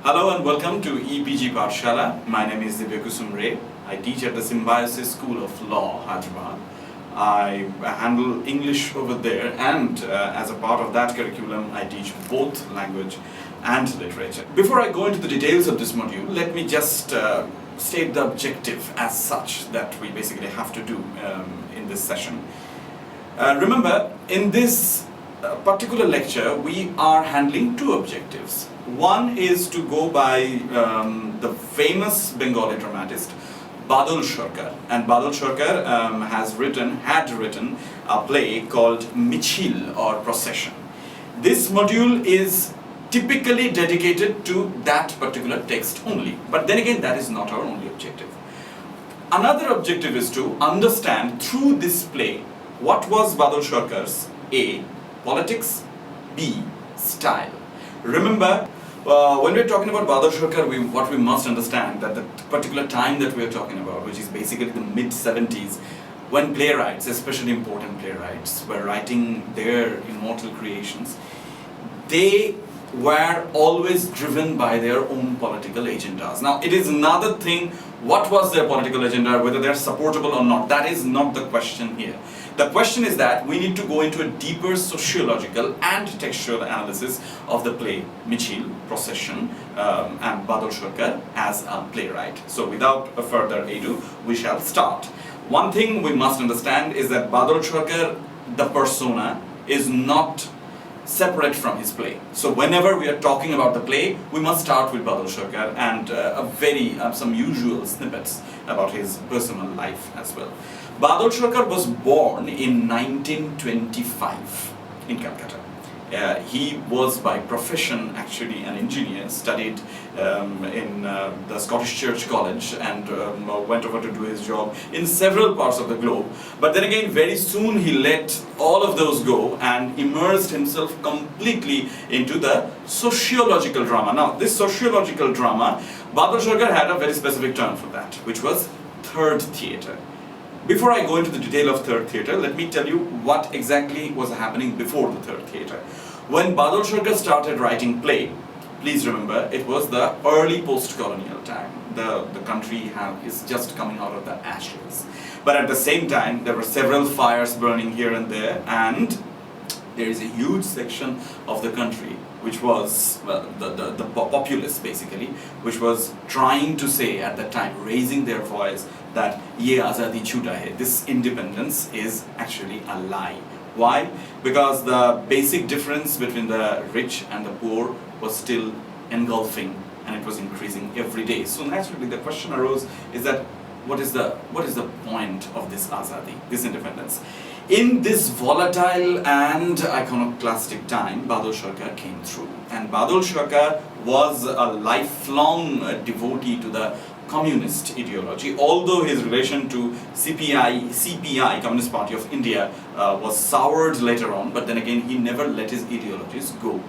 Hello and welcome to EPG Pathshala. My name is Vidya-mitra. I teach at the Symbiosis School of Law, Hyderabad. I handle English over there, and as a part of that curriculum, I teach both language and literature. Before I go into the details of this module, let me just state the objective as such that we basically have to do in this session. Remember, in this particular lecture, we are handling two objectives. One is to go by the famous Bengali dramatist Badal Sircar, and Badal Sircar had written a play called Michhil or Procession. This module is typically dedicated to that particular text only, but then again that is not our only objective. Another objective is to understand through this play what was Badal Sircar's A. politics, B. style. Remember, when we're talking about Badal Sircar, what we must understand that the particular time that we're talking about, which is basically the mid-70s, when playwrights, especially important playwrights, were writing their immortal creations, they were always driven by their own political agendas. Now, it is another thing what was their political agenda, whether they're supportable or not. That is not the question here. The question is that we need to go into a deeper sociological and textual analysis of the play Michhil, Procession, and Badal Sircar as a playwright. So without further ado, we shall start. One thing we must understand is that Badal Sircar, the persona, is not separate from his play. So whenever we are talking about the play, we must start with Badal Sircar and some usual snippets about his personal life as well. Badal Sircar was born in 1925 in Calcutta. He was by profession actually an engineer, studied in the Scottish Church College and went over to do his job in several parts of the globe. But then again, very soon he let all of those go and immersed himself completely into the sociological drama. Now, this sociological drama, Badal Sircar had a very specific term for that, which was third theatre. Before I go into the detail of third theatre, let me tell you what exactly was happening before the third theatre. When Badal Sircar started writing play, please remember, it was the early post-colonial time. The country is just coming out of the ashes. But at the same time, there were several fires burning here and there, and there is a huge section of the country which was the populace basically, which was trying to say at that time, raising their voice, that ye azadi chuta hai, this independence is actually a lie. Why? Because the basic difference between the rich and the poor was still engulfing, and it was increasing every day. So naturally the question arose is that what is the point of this azadi, this independence? In this volatile and iconoclastic time, Badal Sircar came through, and Badal Sircar was a lifelong devotee to the communist ideology, although his relation to CPI, Communist Party of India, was soured later on, but then again he never let his ideologies go.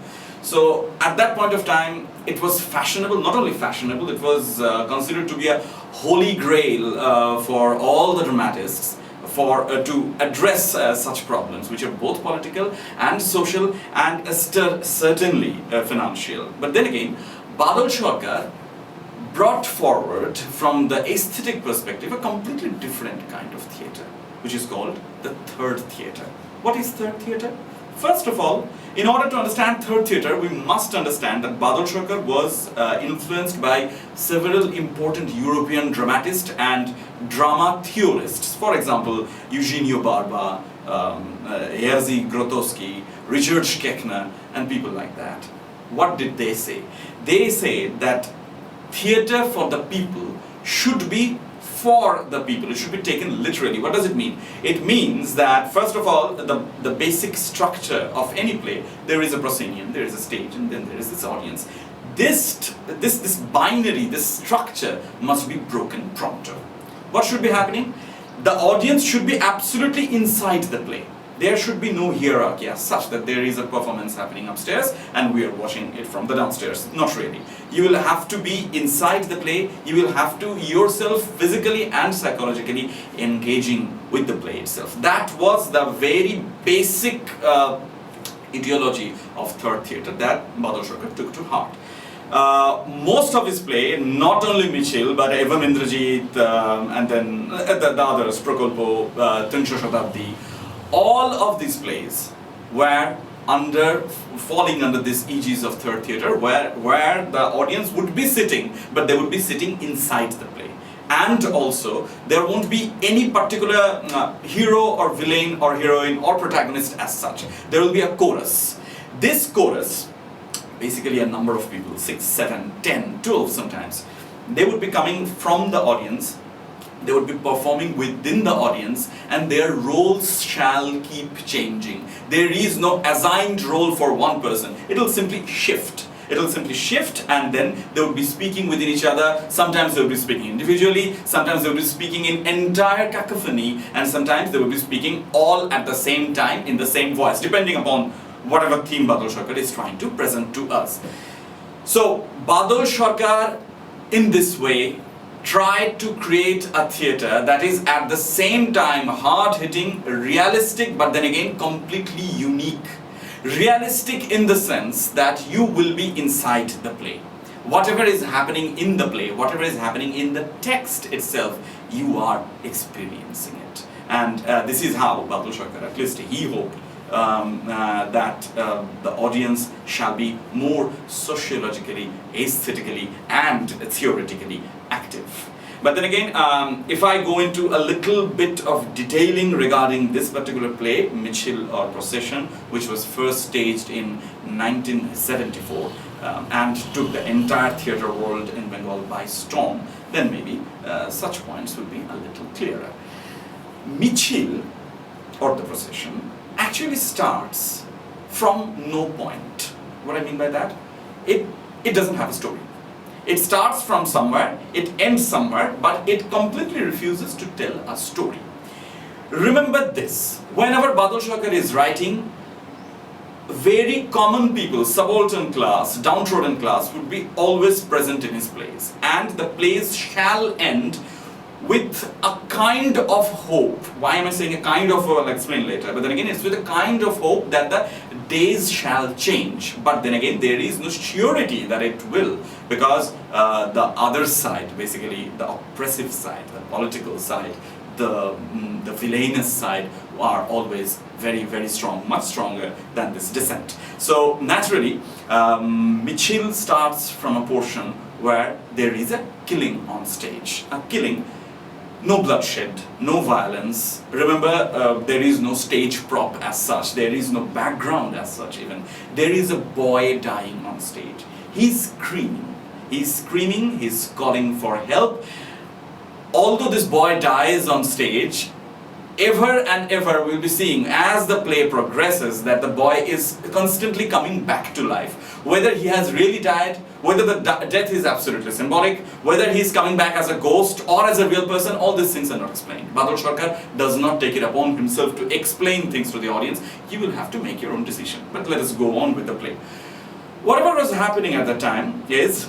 So at that point of time, it was fashionable, not only fashionable, it was considered to be a holy grail for all the dramatists to address such problems, which are both political and social and certainly financial. But then again, Badal Sircar brought forward from the aesthetic perspective a completely different kind of theatre, which is called the third theatre. What is third theatre? First of all, in order to understand third theatre, we must understand that Badal Sircar was influenced by several important European dramatists and drama theorists. For example, Eugenio Barba, Jerzy Grotowski, Richard Schechner, and people like that. What did they say? They say that theatre for the people should be for the people. It should be taken literally. What does it mean? It means that, first of all, the basic structure of any play, there is a proscenium, there is a stage, and then there is this audience. This binary, this structure must be broken pronto. What should be happening? The audience should be absolutely inside the play. There should be no hierarchy as such that there is a performance happening upstairs and we are watching it from the downstairs. Not really. You will have to be inside the play. You will have to yourself physically and psychologically engaging with the play itself. That was the very basic ideology of third theatre that Badal Sircar took to heart. most of his play, not only Michhil, but Evam Indrajit, and then the others, Prakolpo, Trinsho Shatabdi, all of these plays were falling under this aegis of third theatre, where the audience would be sitting, but they would be sitting inside the play. And also, there won't be any particular hero or villain or heroine or protagonist as such. There will be a chorus. This chorus, basically a number of people, 6, 7, 10, 12 sometimes, they would be coming from the audience, they would be performing within the audience, and their roles shall keep changing. There is no assigned role for one person. It will simply shift. It will simply shift, and then they would be speaking within each other. Sometimes they will be speaking individually, sometimes they will be speaking in entire cacophony, and sometimes they will be speaking all at the same time in the same voice, depending upon whatever theme Badal Sircar is trying to present to us. So Badal Sircar, in this way, tried to create a theatre that is at the same time hard-hitting, realistic, but then again completely unique. Realistic in the sense that you will be inside the play. Whatever is happening in the play, whatever is happening in the text itself, you are experiencing it. And this is how Badal Sircar, at least he hoped, that the audience shall be more sociologically, aesthetically, and theoretically active. But then again, if I go into a little bit of detailing regarding this particular play, Michhil or Procession, which was first staged in 1974 and took the entire theatre world in Bengal by storm, then maybe such points will be a little clearer. Michhil, or the Procession, actually starts from no point. What I mean by that? It doesn't have a story. It starts from somewhere, it ends somewhere, but it completely refuses to tell a story. Remember this, whenever Badal Sircar is writing, very common people, subaltern class, downtrodden class would be always present in his plays. And the plays shall end with a kind of hope. Why am I saying a kind of, I'll explain later, but then again it's with a kind of hope that the days shall change. But then again there is no surety that it will, because the other side, basically the oppressive side, the political side, the villainous side are always very, very strong, much stronger than this dissent. So naturally, Michhil starts from a portion where there is a killing on stage. A killing, no bloodshed, no violence. Remember, there is no stage prop as such, there is no background as such even. There is a boy dying on stage. He's screaming, he's calling for help. Although this boy dies on stage, ever and ever we'll be seeing as the play progresses that the boy is constantly coming back to life. Whether he has really died, whether the death is absolutely symbolic, whether he is coming back as a ghost or as a real person, all these things are not explained. Badal Sircar does not take it upon himself to explain things to the audience. You will have to make your own decision. But let us go on with the play. Whatever was happening at that time is,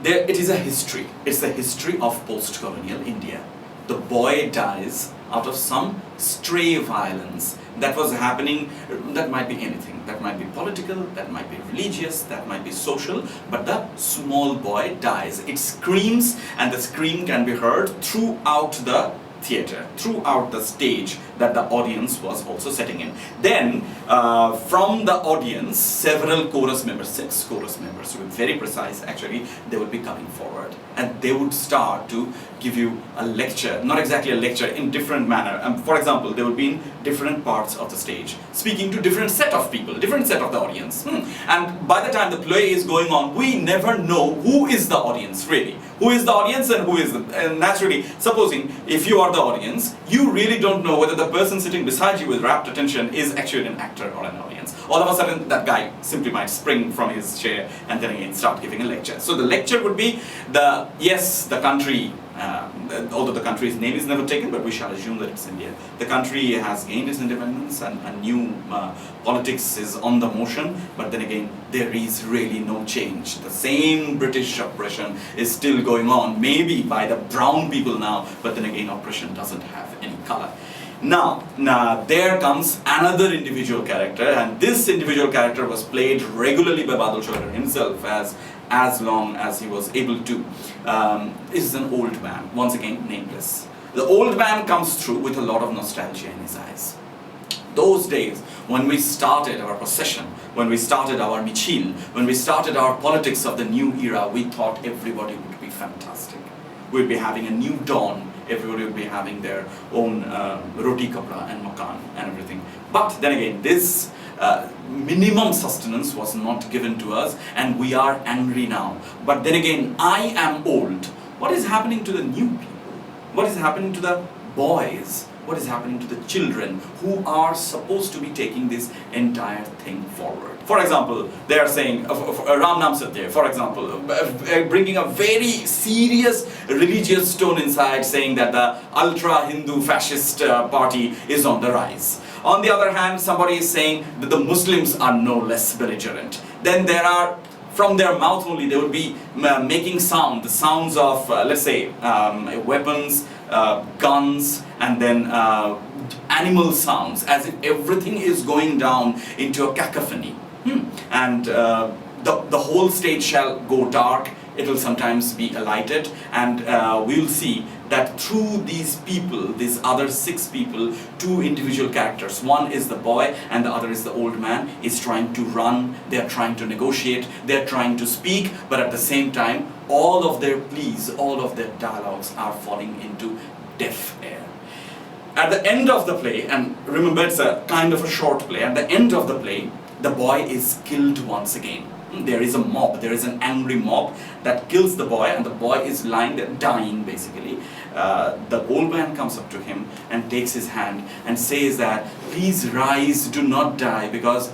it is a history. It's the history of post-colonial India. The boy dies out of some stray violence that was happening. That might be anything. That might be political, that might be religious, that might be social, but the small boy dies. It screams, and the scream can be heard throughout the theatre, throughout the stage that the audience was also setting in. Then, from the audience, several chorus members, 6 chorus members, to be very precise actually, they would be coming forward and they would start to give you a lecture, not exactly a lecture, in different manner. For example, they would be in different parts of the stage, speaking to different set of people, different set of the audience. And by the time the play is going on, we never know who is the audience really. Who is the audience and who is the... And naturally, supposing if you are the audience, you really don't know whether the person sitting beside you with rapt attention is actually an actor or an audience. All of a sudden, that guy simply might spring from his chair and then again start giving a lecture. So the lecture would be the country, although the country's name is never taken, but we shall assume that it's India. The country has gained its independence and a new politics is on the motion, but then again, there is really no change. The same British oppression is still going on, maybe by the brown people now, but then again, oppression doesn't have any color. Now there comes another individual character, and this individual character was played regularly by Badal Sircar himself as as long as he was able to, is an old man, once again nameless. The old man comes through with a lot of nostalgia in his eyes. Those days when we started our procession, when we started our Michhil, when we started our politics of the new era, we thought everybody would be fantastic. We'd be having a new dawn, everybody would be having their own roti kapra and makan and everything. But then again, this minimum sustenance was not given to us, and we are angry now. But then again, I am old. What is happening to the new people? What is happening to the boys? What is happening to the children who are supposed to be taking this entire thing forward? For example, they are saying, Ram Nam Satya, for example, bringing a very serious religious tone inside, saying that the ultra-Hindu fascist party is on the rise. On the other hand, somebody is saying that the Muslims are no less belligerent. Then there are, from their mouth only, they would be making the sounds of, let's say, weapons, guns, and then animal sounds, as if everything is going down into a cacophony. And the whole stage shall go dark, it will sometimes be lighted, and we will see that through these people, these other 6 people, 2 individual characters, one is the boy and the other is the old man, is trying to run, they are trying to negotiate, they are trying to speak, but at the same time, all of their pleas, all of their dialogues are falling into deaf air. At the end of the play, and remember it's a kind of a short play, at the end of the play, the boy is killed once again. There is a mob, there is an angry mob that kills the boy, and the boy is lying there, dying basically. The old man comes up to him and takes his hand and says that, please rise, do not die, because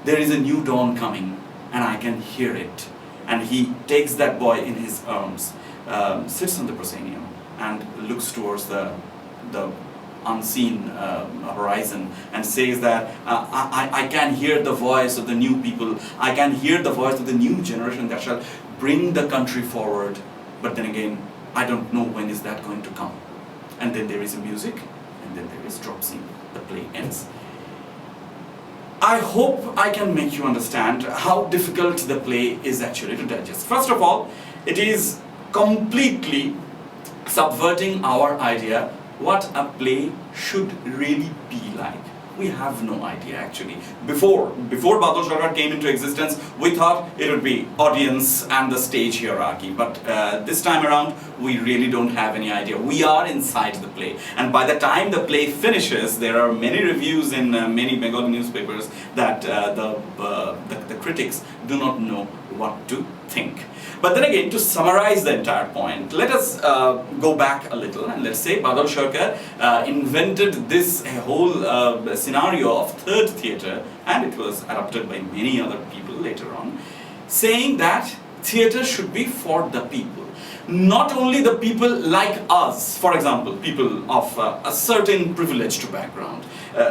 there is a new dawn coming and I can hear it. And he takes that boy in his arms, sits on the proscenium and looks towards the unseen horizon and says that I can hear the voice of the new people, I can hear the voice of the new generation that shall bring the country forward, but then again, I don't know when is that going to come. And then there is a music, and then there is drop scene, the play ends. I hope I can make you understand how difficult the play is actually to digest. First of all, it is completely subverting our idea what a play should really be like. We have no idea actually. Before Badal Sircar came into existence, we thought it would be audience and the stage hierarchy. But this time around, we really don't have any idea. We are inside the play. And by the time the play finishes, there are many reviews in many Bengali newspapers that the critics do not know what to think. But then again, to summarize the entire point, let us go back a little and let's say Badal Sircar invented this whole scenario of third theatre, and it was adopted by many other people later on, saying that theatre should be for the people. Not only the people like us, for example, people of a certain privileged background.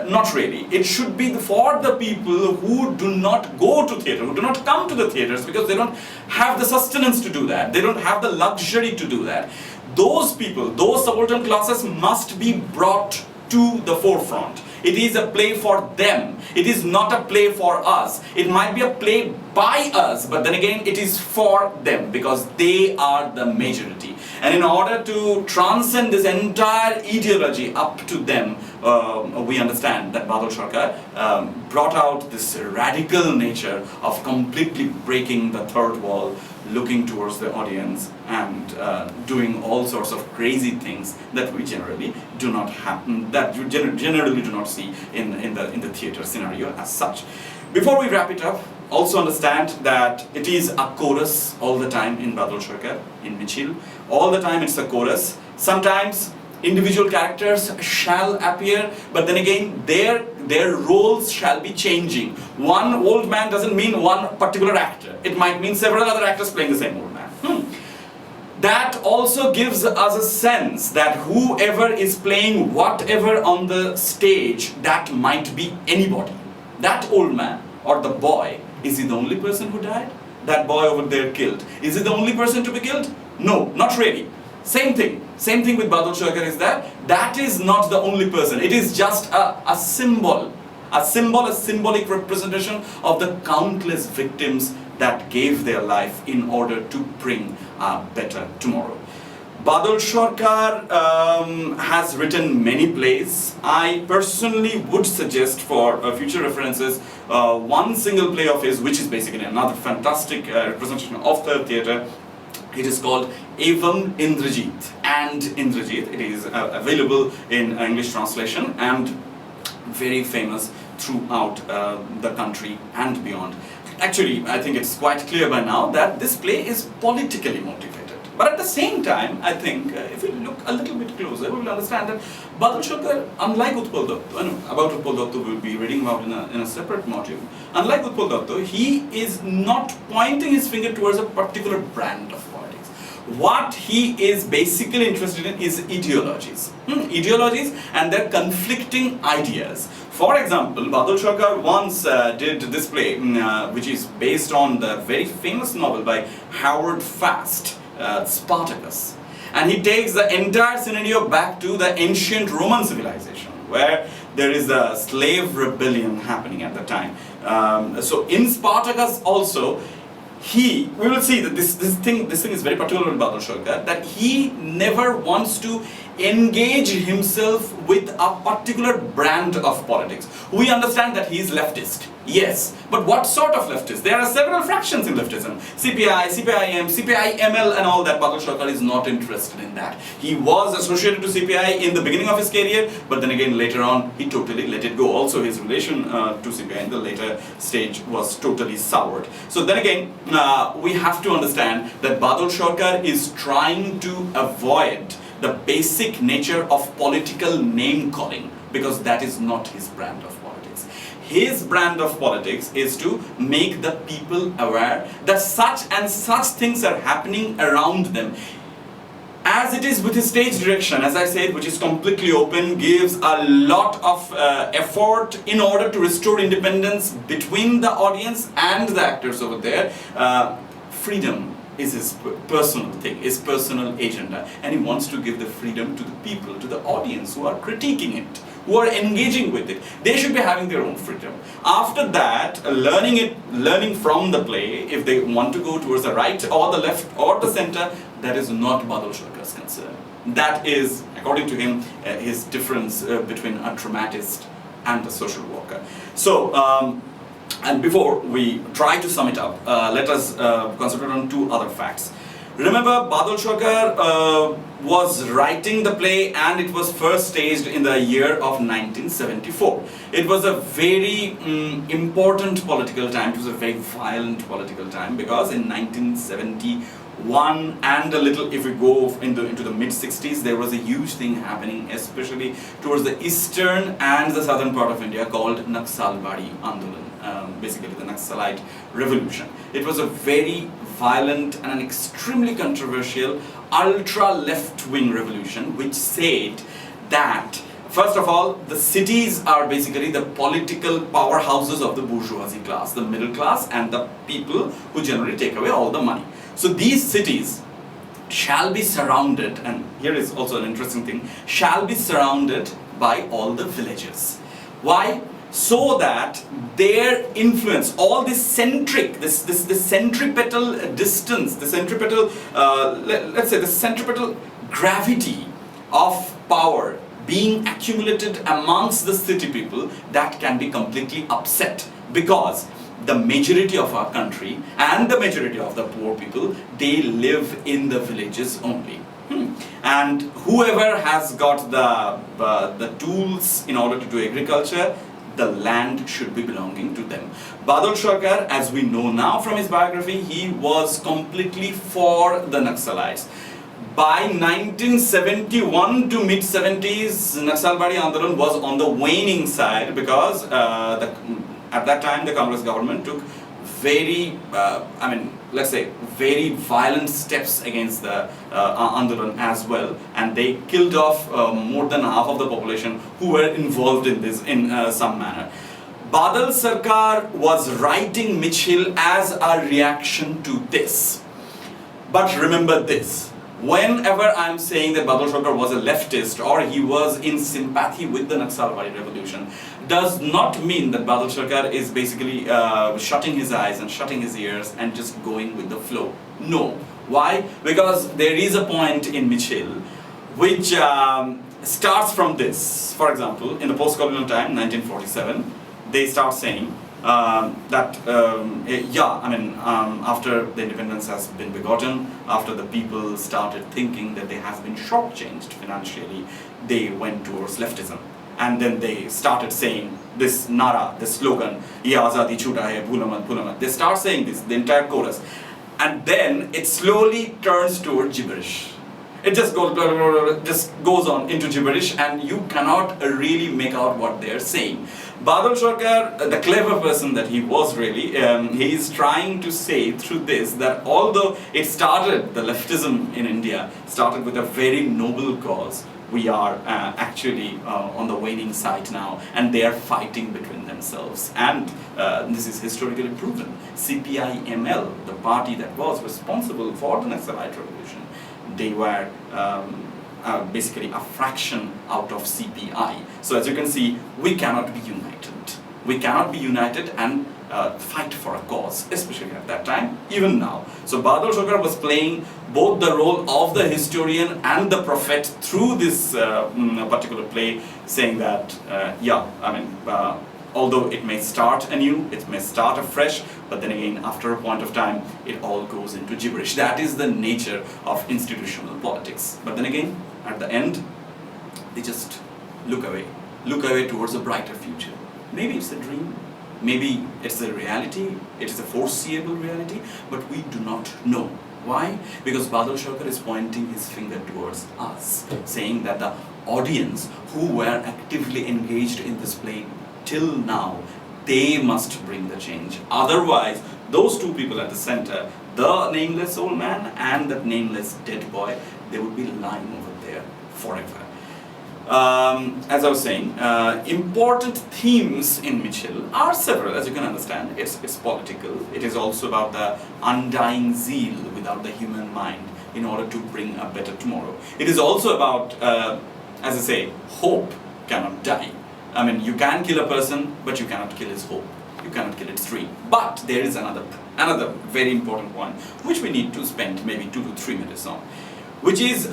Not really. It should be for the people who do not go to theatre, who do not come to the theatres because they don't have the sustenance to do that. They don't have the luxury to do that. Those people, those subaltern classes must be brought to the forefront. It is a play for them. It is not a play for us. It might be a play by us, but then again it is for them because they are the majority. And in order to transcend this entire ideology up to them, we understand that Badal Sircar brought out this radical nature of completely breaking the third wall, looking towards the audience and doing all sorts of crazy things that we generally do not happen, that you generally do not see in the theatre scenario as such. Before we wrap it up, also understand that it is a chorus all the time in Badal Sircar, in Michhil. All the time it's a chorus. Sometimes individual characters shall appear, but then again their roles shall be changing. One old man doesn't mean one particular actor. It might mean several other actors playing the same old man. That also gives us a sense that whoever is playing whatever on the stage, that might be anybody. That old man or the boy, is he the only person who died? That boy over there killed. Is he the only person to be killed? No, not really. Same thing with Badal Sircar is that is not the only person. It is just a symbol, a symbolic representation of the countless victims that gave their life in order to bring a better tomorrow. Badal Sircar has written many plays. I personally would suggest for future references one single play of his, which is basically another fantastic representation of the theatre. It is called Evam Indrajit and Indrajit. It is available in English translation and very famous throughout the country and beyond. Actually, I think it's quite clear by now that this play is politically motivated. But at the same time, I think, if we look a little bit closer, we will understand that Badal Sircar, unlike Utpal Datta, about Utpal Datta we will be reading about in a separate module, unlike Utpal Datta, he is not pointing his finger towards a particular brand of politics. What he is basically interested in is ideologies. Ideologies and their conflicting ideas. For example, Badal Sircar once did this play, which is based on the very famous novel by Howard Fast, Spartacus, and he takes the entire scenario back to the ancient Roman civilization, where there is a slave rebellion happening at the time. So in Spartacus also, we will see that this thing is very particular with Badal Sircar, that he never wants to engage himself with a particular brand of politics. We understand that he is leftist, yes, but what sort of leftist? There are several fractions in leftism. CPI, CPIM, CPI-ML and all that. Badal Sircar is not interested in that. He was associated to CPI in the beginning of his career, but then again later on he totally let it go. Also his relation to CPI in the later stage was totally soured. So then again, we have to understand that Badal Sircar is trying to avoid the basic nature of political name calling, because that is not his brand of politics. His brand of politics is to make the people aware that such and such things are happening around them. As it is with his stage direction, as I said, which is completely open, gives a lot of effort in order to restore independence between the audience and the actors over there. Freedom is his personal thing, his personal agenda, and he wants to give the freedom to the people, to the audience who are critiquing it, who are engaging with it. They should be having their own freedom. After that, learning from the play, if they want to go towards the right or the left or the center, that is not Badal Sircar's concern. That is, according to him, his difference between a dramatist and a social worker. So, and before we try to sum it up, let us concentrate on two other facts. Remember, Badal Sircar was writing the play, and it was first staged in the year of 1974. It was a very important political time. It was a very violent political time, because in 1971 and a little, if we go into the mid-60s, there was a huge thing happening, especially towards the eastern and the southern part of India, called Naxalbari Andolan. Basically the Naxalite revolution. It was a very violent and an extremely controversial ultra-left-wing revolution, which said that, first of all, the cities are basically the political powerhouses of the bourgeoisie class, the middle class, and the people who generally take away all the money. So these cities shall be surrounded, and here is also an interesting thing, shall be surrounded by all the villages. Why? So that their influence, all this centripetal distance, the centripetal, let's say the centripetal gravity of power being accumulated amongst the city people, that can be completely upset, because the majority of our country and the majority of the poor people, they live in the villages only. And whoever has got the tools in order to do agriculture, the land should be belonging to them. Badal Sircar, as we know now from his biography, he was completely for the Naxalites. By 1971 to mid-70s, Naxalbari Andolan was on the waning side, because at that time the Congress government took very, let's say, very violent steps against the Andolan as well, and they killed off more than half of the population who were involved in this in some manner. Badal Sircar was writing Michhil as a reaction to this. But remember this, Whenever I'm saying that Badal Sircar was a leftist or he was in sympathy with the Naxalbari revolution, does not mean that Badal Sircar is basically shutting his eyes and shutting his ears and just going with the flow. No. Why? Because there is a point in Michhil which starts from this. For example, in the post-colonial time, 1947, they start saying after the independence has been begotten, after the people started thinking that they have been shortchanged financially, they went towards leftism. And then they started saying this nara, this slogan, "Ye azadi chuta hai, bhula mat, bhula mat." They start saying this, the entire chorus. And then it slowly turns towards gibberish. It just goes on into gibberish, and you cannot really make out what they are saying. Badal Sircar, the clever person that he was really, he is trying to say through this that although it started, the leftism in India started with a very noble cause, we are actually on the waning side now, and they are fighting between themselves. And this is historically proven. CPI-ML, the party that was responsible for the Naxalite revolution, they were basically a fraction out of CPI. So as you can see, we cannot be united. We cannot be united and fight for a cause, especially at that time, even now. So Badal Sircar was playing both the role of the historian and the prophet through this particular play, saying that, although it may start anew, it may start afresh, but then again, after a point of time, it all goes into gibberish. That is the nature of institutional politics. But then again, at the end, they just look away towards a brighter future. Maybe it's a dream, maybe it's a reality, it is a foreseeable reality, but we do not know. Why? Because Badal Sircar is pointing his finger towards us, saying that the audience who were actively engaged in this play till now, they must bring the change. Otherwise, those two people at the center, the nameless old man and that nameless dead boy, they would be lying over there forever. As I was saying, important themes in Michhil are several, as you can understand. It's political. It is also about the undying zeal without the human mind in order to bring a better tomorrow. It is also about, as I say, hope cannot die. I mean, you can kill a person, but you cannot kill his hope. You cannot kill its dream. But there is another very important point, which we need to spend maybe 2 to 3 minutes on, which is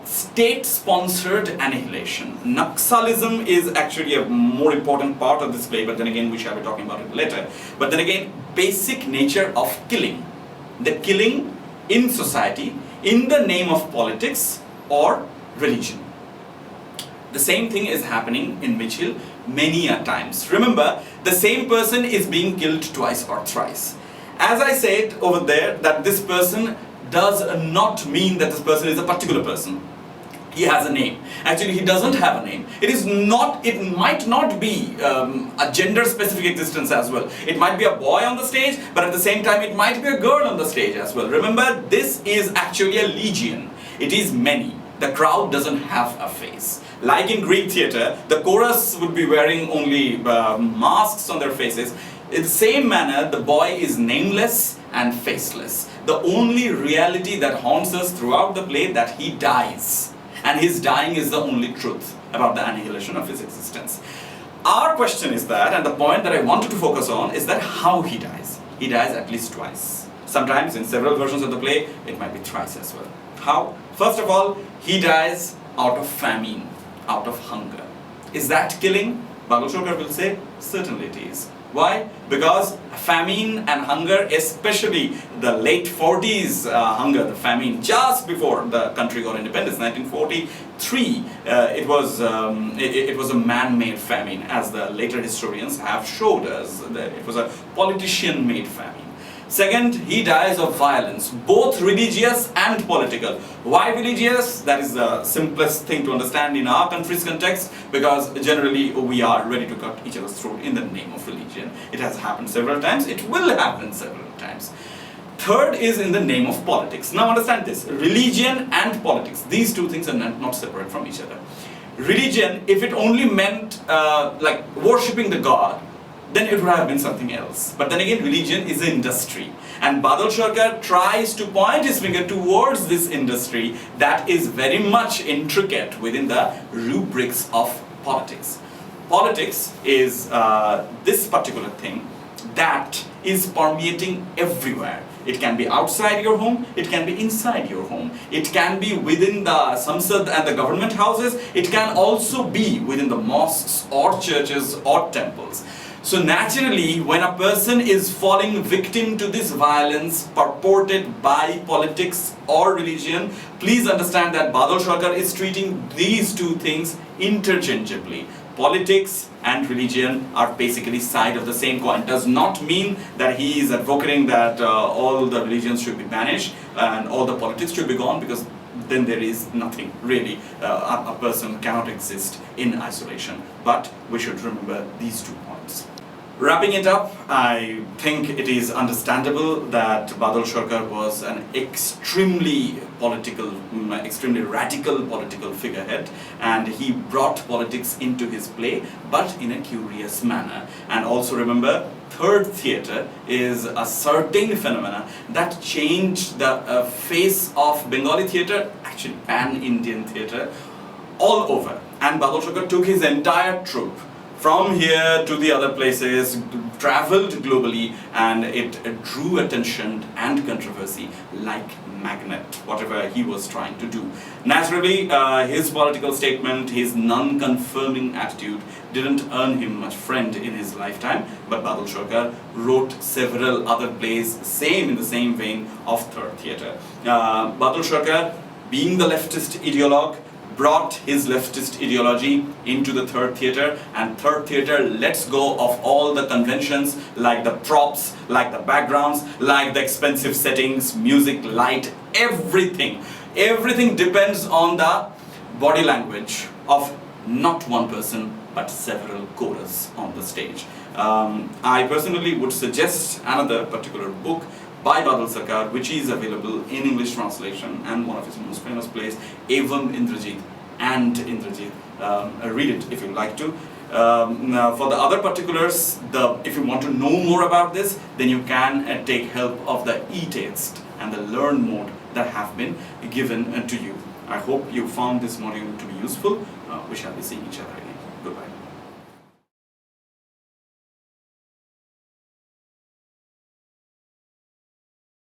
state-sponsored annihilation. Naxalism is actually a more important part of this play, but then again, we shall be talking about it later. But then again, basic nature of killing. The killing in society in the name of politics or religion. The same thing is happening in Michhil many a times. Remember, the same person is being killed twice or thrice. As I said over there, that this person does not mean that this person is a particular person. He has a name. Actually, he doesn't have a name. It might not be a gender-specific existence as well. It might be a boy on the stage, but at the same time, it might be a girl on the stage as well. Remember, this is actually a legion. It is many. The crowd doesn't have a face. Like in Greek theatre, the chorus would be wearing only masks on their faces. In the same manner, the boy is nameless and faceless. The only reality that haunts us throughout the play that he dies. And his dying is the only truth about the annihilation of his existence. Our question is that, and the point that I wanted to focus on, is that how he dies. He dies at least twice. Sometimes in several versions of the play, it might be thrice as well. How? First of all, he dies out of famine, out of hunger. Is that killing? Badal Sircar will say, certainly it is. Why? Because famine and hunger, especially the late 40s hunger, the famine just before the country got independence, 1943, it was a man-made famine, as the later historians have showed us. That it was a politician-made famine. Second, he dies of violence, both religious and political. Why religious? That is the simplest thing to understand in our country's context, because generally we are ready to cut each other's throat in the name of religion. It has happened several times, it will happen several times. Third is in the name of politics. Now understand this, religion and politics, these two things are not separate from each other. Religion, if it only meant like worshipping the god, then it would have been something else. But then again, religion is an industry. And Badal Sircar tries to point his finger towards this industry that is very much intricate within the rubrics of politics. Politics is this particular thing that is permeating everywhere. It can be outside your home, it can be inside your home. It can be within the Samsad and the government houses, it can also be within the mosques or churches or temples. So naturally, when a person is falling victim to this violence purported by politics or religion, please understand that Badal Sircar is treating these two things interchangeably. Politics and religion are basically side of the same coin. Does not mean that he is advocating that all the religions should be banished and all the politics should be gone, because then there is nothing really. A person cannot exist in isolation. But we should remember these 2 points. Wrapping it up, I think it is understandable that Badal Sircar was an extremely radical political figurehead, and he brought politics into his play, but in a curious manner. And also remember, third theatre is a certain phenomena that changed the face of Bengali theatre, actually pan-Indian theatre, all over. And Badal Sircar took his entire troupe from here to the other places, traveled globally, and it drew attention and controversy like magnet, whatever he was trying to do. Naturally, his political statement, his non-confirming attitude didn't earn him much friend in his lifetime, but Badal Sircar wrote several other plays, in the same vein of third theatre. Badal Sircar, being the leftist ideologue, brought his leftist ideology into the third theatre, and third theatre lets go of all the conventions like the props, like the backgrounds, like the expensive settings, music, light, everything. Everything depends on the body language of not one person but several chorus on the stage. I personally would suggest another particular book by Badal Sircar, which is available in English translation, and one of his most famous plays, Evam Indrajit and Indrajit. Read it if you like to. Now for the other particulars, if you want to know more about this, then you can take help of the e-text and the learn mode that have been given to you. I hope you found this module to be useful. We shall be seeing each other again. Goodbye.